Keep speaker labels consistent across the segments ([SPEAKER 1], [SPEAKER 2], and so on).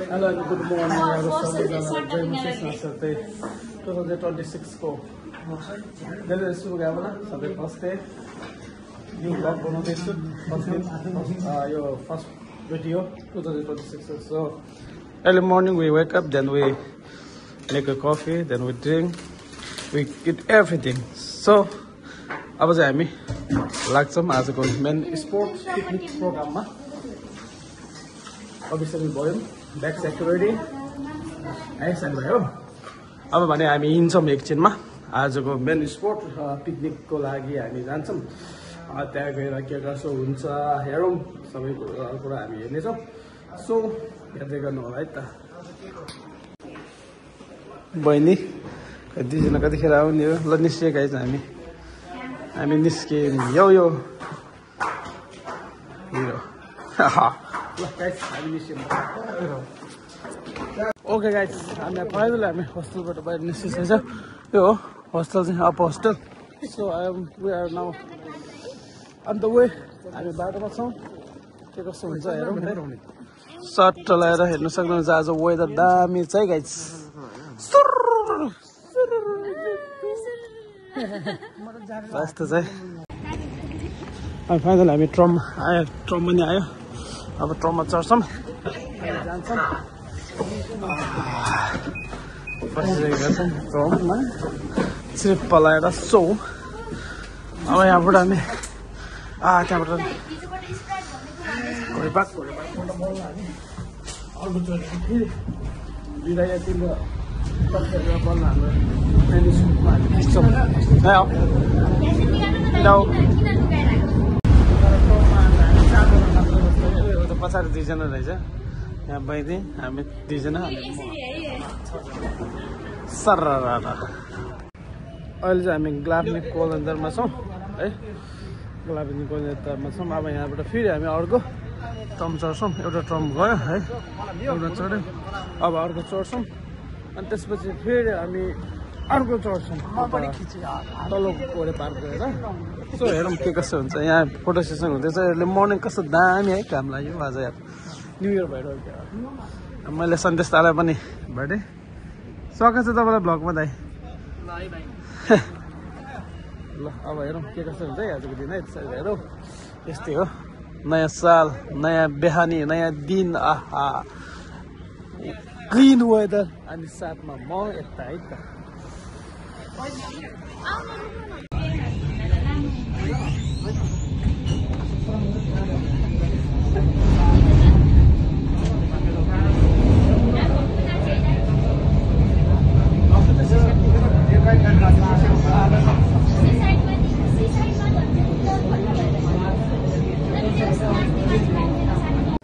[SPEAKER 1] Hello and good morning. Saturday 2026 को daily सुरु गर्नु सबै फर्स्ट डे न्यू ब्लग बनाउँदैछु यो first video 2026 so early morning we wake up, then we make a coffee, then we drink, we eat everything. So अब चाहिँ हामी लाग्छौं आजको मेन स्पोर्ट्स पिकनिक प्रोग्राममा अभियसली भयो ब्याक सेक्युरिटी आइसन भयो अब भने हामी हिँड्छौं एकछिनमा आजको मेन स्पोर्ट पिकनिकको लागि हामी जान्छौं त्यहाँ गएर के कसो हुन्छ हेरौं सबै कुरा हामी हेर्नेछौं सो हेर्दै गर्नु होला है त बहिनी कतिजना कतिखेर आउने हो ल निस्के गाइस हामी निस्क्यौं यो हिरो Okay guys, हामी hostelबाट बाहिर निस्किसकेको छ यो hostel चाहिँ up hostel so we are now on the way हामी बाटोमा छौं के कस्तो हुन्छ हेरौँ सर्ट लगाएर हेर्न सक्नुहुन्छ आज वेदर दामी छ है गाइस यस्तो चाहिँ अनि फाइनली हामी ट्रम पनि आयो अब ट्रममा चढ्छौं जान्छौं फसिरहेका छौं ट्रममा सिर्फ पलाएर सो अब यहाँबाट हामी त्यहाँबाट घोडेपाक अर्को चोटि फेरि बिराया तिम्रो कतिवटा बल्ल हाम्रो टेनिसमा हामी पुग्छौँ पछाडि दुईजना रहेछ यहाँ बैनी हामी दुईजना सर अहिले चाहिँ हामी ग्लाफनी कोलन्दरमा छौँ है ग्लाफनी कोलन्दरमा छौँ अब यहाँबाट फेरि हामी अर्को ट्रम चढ्छौँ एउटा ट्रम गयो है एउटा चढ्यो अब अर्को चढ्छौँ अनि त्यसपछि फेरि हामी अर्को चढ्छौँ तल्लो कोरे पार्क गएर सो हेरौँ के कसो हुन्छ यहाँ फोटो सेसन हुँदैछ अहिले मर्निङ कस्तो दामी है काम लाग्यो आज यार न्यू इयर भइरहेको मैले सन्देश तालाई पनि भेटेँ सकेछ तपाईँलाई ब्लगमा दाइ ल अब हेरौँ के कस्तो हुन्छ है आजको दिन है त्यसरी हेरौँ यस्तै हो नयाँ साल नयाँ बिहानी नयाँ दिन आहा क्लिन वेदर अनि साथमा म यता है त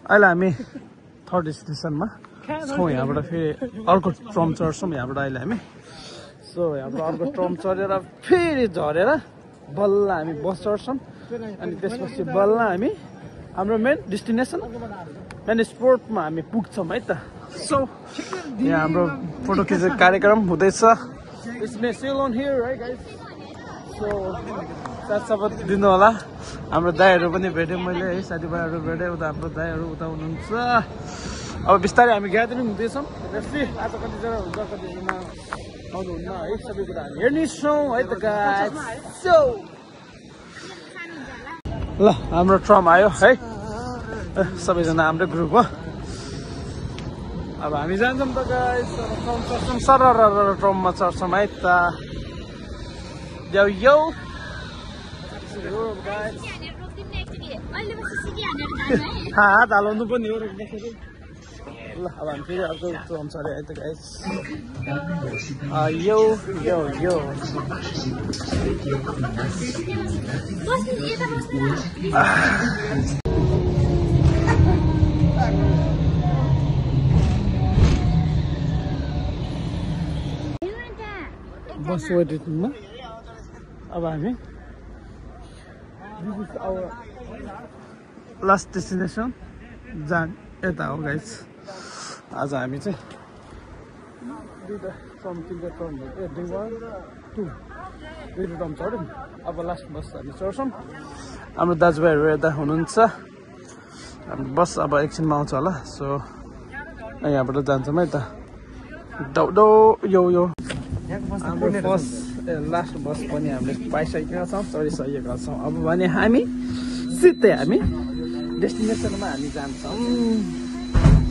[SPEAKER 1] अहिले हामी थर्ड स्टेसनमा छौँ यहाँबाट फेरि अर्को ट्रम चढ्छौँ यहाँबाट अहिले हामी सो यहाँबाट अर्को ट्रम चढेर फेरि झरेर बल्ल हामी बस चढ्छौँ अनि त्यसपछि बल्ल हामी हाम्रो मेन डेस्टिनेसन मेन स्पोर्टमा हामी पुग्छौँ है त सो यहाँ हाम्रो फोटो खिच्ने कार्यक्रम हुँदैछ सो साथसाथ दिनु होला हाम्रो दाइहरू पनि भेटेँ मैले है साथीभाइहरू भेटेँ उता हाम्रो दाइहरू उता हुनुहुन्छ अब बिस्तारै हामी ग्यादरिङ हुँदैछौँ आज कतिजना हुन्छ कतिजना आउनुहुन्न है सबै कुरा हामी हेर्नेछौँ है त गाइस सो ल हाम्रो ट्रम आयो है सबैजना हाम्रो ग्रुप हो अब हामी जान्छौँ त गाइस ट्रम चढ्छौँ सर ट्रममा चढ्छौँ है त यो हात हालाउनु पनि हो रोक्दाखेरि ल अब हामी फेरि अर्को ट्रम चढ्यो है त गाइस यो बस वेटिङमा अब हामी this is our last destination जान यता हो गाइस आज हामी चाहिँ दुईवटा ट्रम तिनवटा ट्रम दुईवटा ट्रम चढ्यौँ अब लास्ट बस हामी चढ्छौँ हाम्रो दाजुभाइहरू यता हुनुहुन्छ हाम्रो बस अब एकछिनमा आउँछ होला सो यहाँबाट जान्छौँ है त दौडो यो हाम्रो फर्स्ट लास्ट बस पनि हामीले पाइसकेका छौँ चढिसकेका छौँ अब भने हामी सिधै हामी डेस्टिनेसनमा हामी जान्छौँ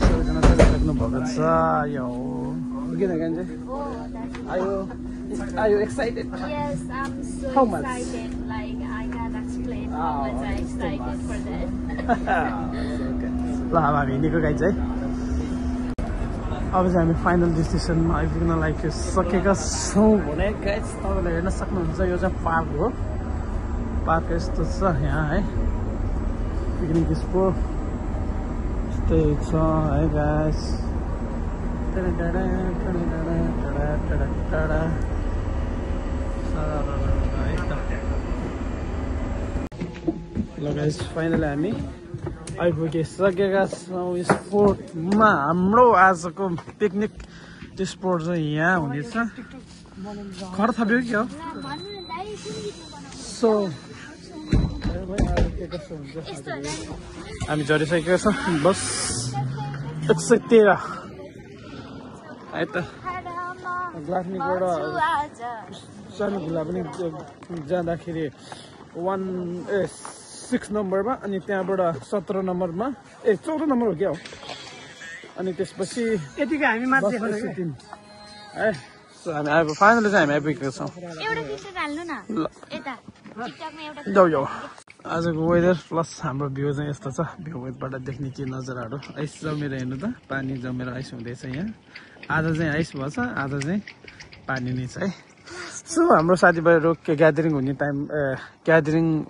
[SPEAKER 1] सबैजना चढिसक्नु भएको छ यो किन गान्छ Are you excited?
[SPEAKER 2] Yes, I'm so
[SPEAKER 1] How much?
[SPEAKER 2] excited. Like I can't explain how much I'm excited for this.
[SPEAKER 1] ल अब हामी हिँडेको गाइज है अब चाहिँ हामी फाइनल डेस्टिनेसनमा आइपुग्न लागिसकेका छौँ भने गाइज तपाईँले हेर्न सक्नुहुन्छ यो चाहिँ पार्क हो पार्क यस्तो छ यहाँ है पिकनिक स्पोट यस्तै छ है गाइज ल गाइस फाइनली हामी आइपुगिसकेका छौँ स्पोर्टमा हाम्रो आजको पिकनिक स्पोट चाहिँ यहाँ हुनेछ खर थप्यो कि हो सो हामी झरिसकेका छौँ बस 113 है त ग्लाफनीबाट सानो खुला पनि जाँदाखेरि 6 नम्बरमा अनि त्यहाँबाट 17 नम्बरमा 14 नम्बर हो क्या हो अनि त्यसपछि यतिकै हामी माथि है सो हामी अब फाइनली चाहिँ हामी आइपुगेका छौँ जाऊ आजको वेदर प्लस हाम्रो भ्यू चाहिँ यस्तो छ भ्यूबाट देख्ने के नजाराहरू आइस जमेर हेर्नु त पानी जमेर आइस हुँदैछ यहाँ आधा चाहिँ आइस भएछ आधा चाहिँ पानी नै छ है सो हाम्रो साथीभाइहरू ग्यादरिङ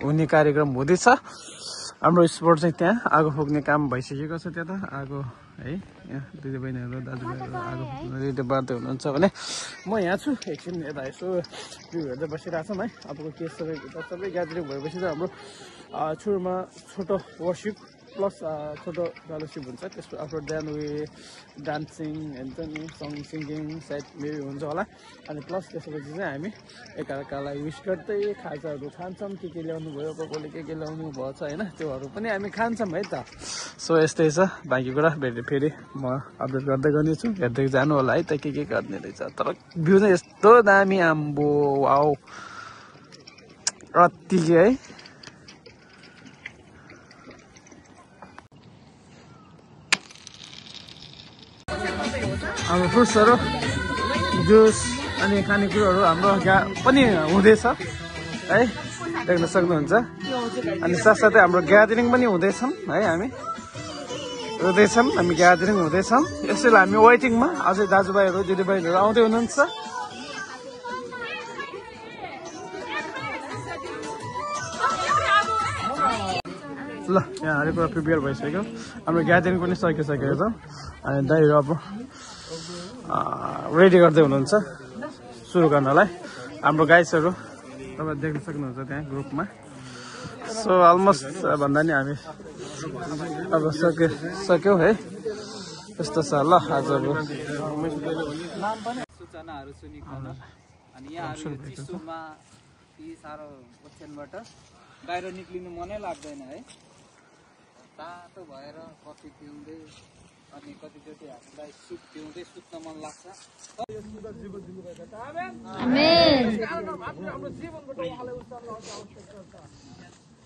[SPEAKER 1] हुने कार्यक्रम हुँदैछ हाम्रो स्पोट चाहिँ त्यहाँ आगो फुक्ने काम भइसकेको छ त्यहाँ त आगो है यहाँ दिदी बहिनीहरू दाजुभाइहरू आगो फुक्नु रेडी बाँड्दै हुनुहुन्छ भने म यहाँ छु एकछिन यता यसो भ्यू हेर्दै बसिरहेको छौँ है अबको के सबै ग्यादरिङ भएपछि चाहिँ हाम्रो सुरुमा छोटो वर्सिप प्लस छोटो फेलोसिप हुन्छ त्यसको आफ्टर देन वे डान्सिङ हुन्छ नि सङ सिङ्गिङ सायद मेबी हुन्छ होला अनि प्लस त्यसपछि चाहिँ हामी एकअर्कालाई विस गर्दै खाजाहरू खान्छौँ के ल्याउनु भयो कसले के ल्याउनु भएछ होइन त्योहरू पनि हामी खान्छौँ है त सो यस्तै छ बाँकी कुरा फेरि म अपडेट गर्दै गर्नेछु हेर्दै जानु होला है त के गर्ने रहेछ तर भ्यू चाहिँ यस्तो दामी आम्बो वाउ अत्तिकै है हाम्रो फ्रुट्सहरू जुस अनि खानेकुरोहरू हाम्रो यहाँ पनि हुँदैछ है देख्न सक्नुहुन्छ अनि साथसाथै हाम्रो ग्यादरिङ पनि हुँदैछौँ है हामी ग्यादरिङ हुँदैछौँ यसैले हामी वेटिङमा अझै दाजुभाइहरू दिदीबहिनीहरू आउँदै हुनुहुन्छ ल यहाँ हरेक कुरा प्रिपेयर भइसक्यो हाम्रो ग्यादरिङ पनि सकिसकेको छ अनि दाइहरू अब रेडी गर्दै हुनुहुन्छ सुरु गर्नलाई हाम्रो गाइड्सहरू तपाईँ देख्न सक्नुहुन्छ त्यहाँ ग्रुपमा सो अलमोस्ट भन्दा नि हामी अब सक्यौँ है यस्तो छ ल आज अब
[SPEAKER 3] सूचनाहरू सुनिकन अनि यहाँ चिसोमा यी साह्रो ओछ्यानबाट बाहिर निक्लिनु मनै लाग्दैन है तातो भएर कफी पिउँदै अनि कतिचोटि हामीलाई सुप पिउँदै सुत्न मन लाग्छ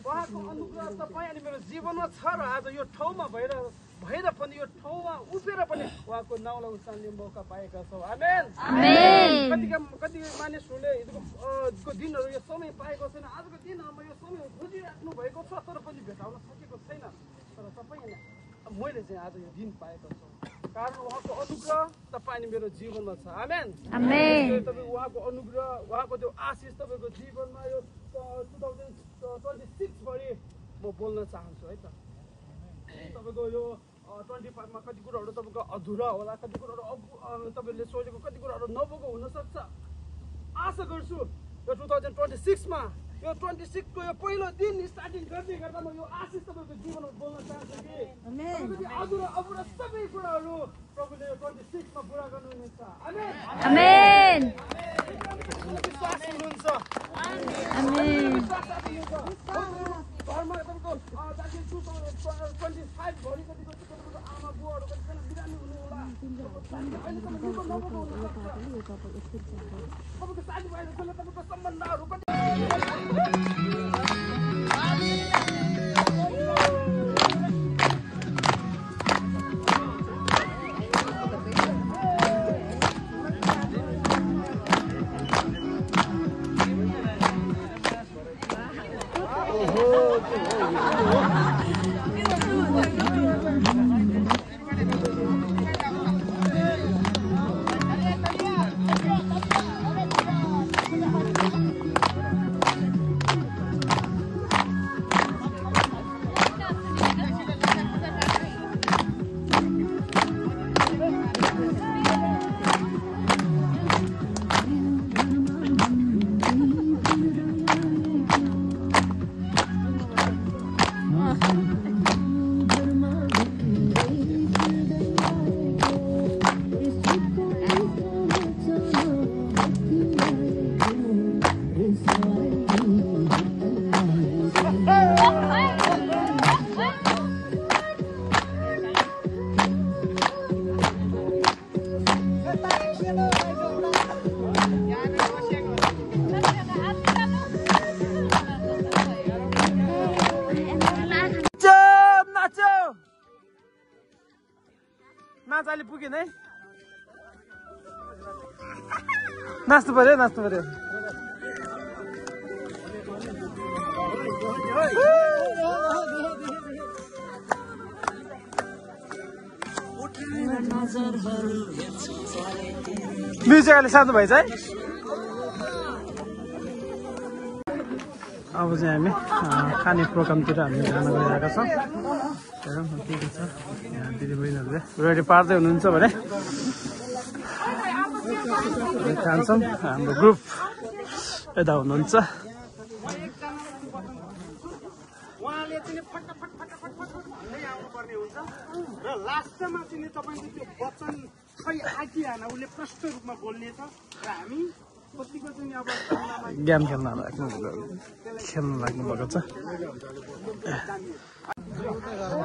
[SPEAKER 1] उहाँको अनुग्रह तपाईँ अनि मेरो जीवनमा छ र आज यो ठाउँमा भएर पनि यो ठाउँमा उभिएर पनि उहाँको नाउँलाई उचाल्ने मौका पाएका छौँ आमेन कति मानिसहरूले हिजोको दिनहरू यो समय पाएको छैन आजको दिनहरूमा यो समय खोजिराख्नु भएको छ तर पनि भेटाउन सकेको छैन तर तपाईँ मैले चाहिँ आज यो दिन पाएको छु कारण उहाँको अनुग्रह तपाईँ अनि मेरो जीवनमा छ आमेन तपाईँ उहाँको अनुग्रह उहाँको त्यो आशिष तपाईँको जीवनमा यो 2026 भरि म बोल्न चाहन्छु है त तपाईँको यो 25 मा कति कुराहरू तपाईँको अधुरा होला कति कुराहरू तपाईँले सोचेको कति कुराहरू नभएको हुनसक्छ आशा गर्छु यो 2026 मा यो 26 को यो पहिलो दिन स्टार्टिङ गर्दै गर्दा म यो आशिष तपाईँको जीवनमा बोल्न चाहन्छु कि अधुरा अपुरा सबै कुराहरू प्रभुले यो 26 मा पुरा गर्नुहुनेछ आमेन विश्वास हुनुहुन्छ घरमा तपाईँको 25 भरि कतिको आमा बुवाहरू कतिजना बिरामी हुनु होला नाचाले पुगेन है नाच्नु पर्यो नाच्नु पर्यो म्युजिक अहिले साध्नु भएछ है अब चाहिँ हामी खाने प्रोग्रामतिर हामी जान गइरहेका छौँ हेरौँ के के छ यहाँ दिदीबहिनीहरूले रेडी पार्दै हुनुहुन्छ भने खान्छौँ हाम्रो ग्रुप यता हुनुहुन्छ
[SPEAKER 4] उहाँले चाहिँ फटाफट भन्दै आउनुपर्ने हुन्छ र लास्टमा चाहिँ तपाईँले त्यो वचन खै आइहाल्न उसले प्रष्ट रूपमा बोल्नेछ र हामी कतिको चाहिँ अब
[SPEAKER 1] गेम खेल्न लाग्नु भएको छ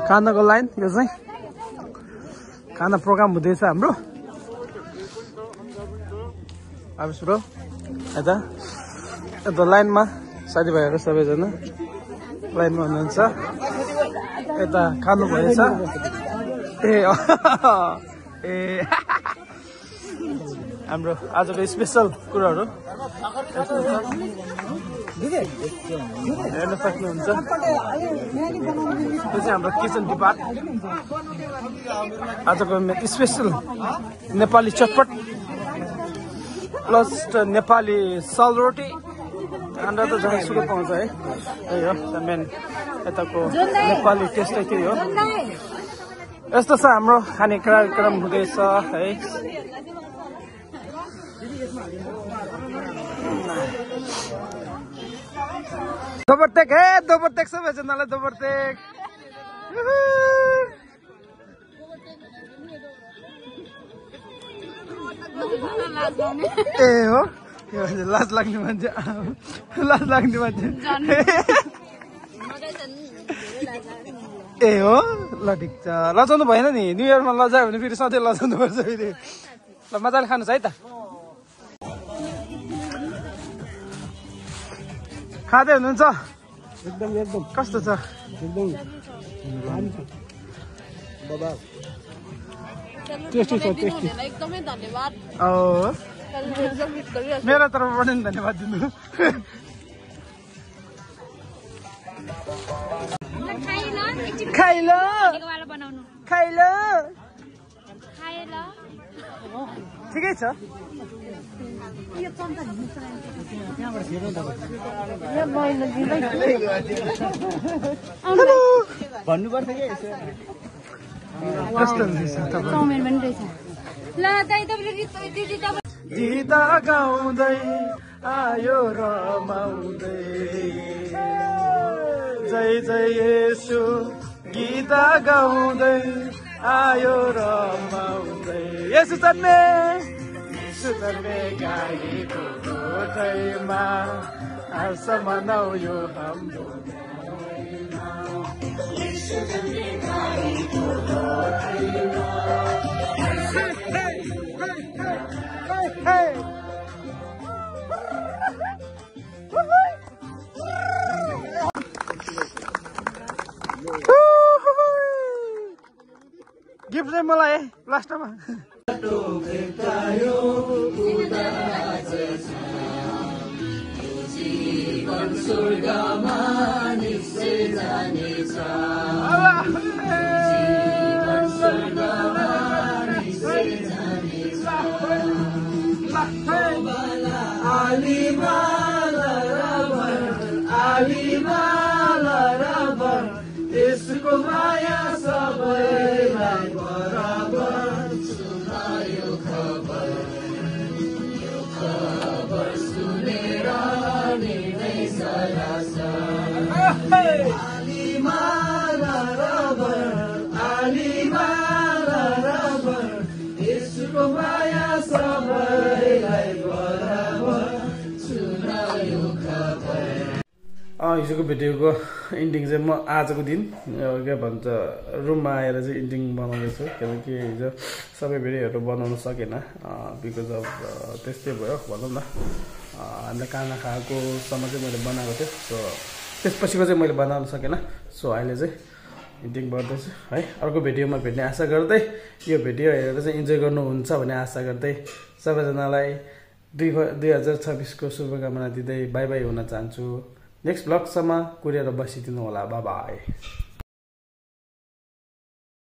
[SPEAKER 1] खानाको लाइन यो चाहिँ खाना प्रोग्राम हुँदैछ हाम्रो अब सुरु यता लाइनमा साथीभाइहरू सबैजना लाइनमा हुनुहुन्छ यता खानु भएछ ए हाम्रो आजको स्पेसल कुराहरू हेर्न सक्नुहुन्छ यो चाहिँ हाम्रो किचन डिपार्ट आजको स्पेसल नेपाली चटपट प्लस नेपाली सलरोटी अन्डा त जहाँसुकै पाउँछ है त्यही हो मेन यताको नेपाली टेस्टै त्यही हो यस्तो छ हाम्रो खाने कार्यक्रम हुँदैछ है दोबरटेक है दोबरटेक सबैजनालाई दोबरटेक ए हो लाज लाग्ने मान्छे ए हो ल ठिक छ लजाउनु भएन नि न्यु इयरमा लजायो भने फेरि सधैँ लजाउनु पर्छ फेरि ल मजाले खानुहोस् है त खाँदै हुनुहुन्छ
[SPEAKER 4] एकदम
[SPEAKER 1] कस्तो छ
[SPEAKER 4] एकदम टेस्टी छ टेस्टी
[SPEAKER 2] एकदमै धन्यवाद
[SPEAKER 1] मेरो तर्फबाट नि धन्यवाद दिनु खाइलो ठिकै छ
[SPEAKER 4] भन्नुपर्छ कि
[SPEAKER 1] कस्तो हुँदैछ
[SPEAKER 2] चाउमिन पनि रहेछ ल
[SPEAKER 1] गीता गाउँदै आयो रमाउँदै जय जय येशू गीता गाउँदै आयो रमाउँदै येशू जन्मे गाईको गोठैमा हर्ष मनाउयो हाम्रो गिफ्ट चाहिँ मलाई लास्टमा यसको माया सबैलाई बराबर सुनायो खबर सुनेर निर्णय सरास आलीमाला रबर यसको माया सबैलाई बराबर सुनायो खबर। हिजोको भिडियोको इन्डिङ चाहिँ म आजको दिन के भन्छ रुममा आएर चाहिँ इन्डिङ बनाउँदैछु किनकि हिजो सबै भिडियोहरू बनाउन सकेन बिकज अफ त्यस्तै भयो भनौँ न हामीलाई खाना खाएकोसम्म चाहिँ मैले बनाएको थिएँ सो त्यसपछिको चाहिँ मैले बनाउन सकेन सो अहिले चाहिँ इन्डिङ गर्दैछु है। अर्को भिडियोमा भेट्ने आशा गर्दै यो भिडियो हेरेर चाहिँ इन्जोय गर्नुहुन्छ भन्ने आशा गर्दै सबैजनालाई 2026को शुभकामना दिँदै बाई बाई हुन चाहन्छु। नेक्स्ट ब्लगसम्म कुरेर बसिदिनु होला। By by.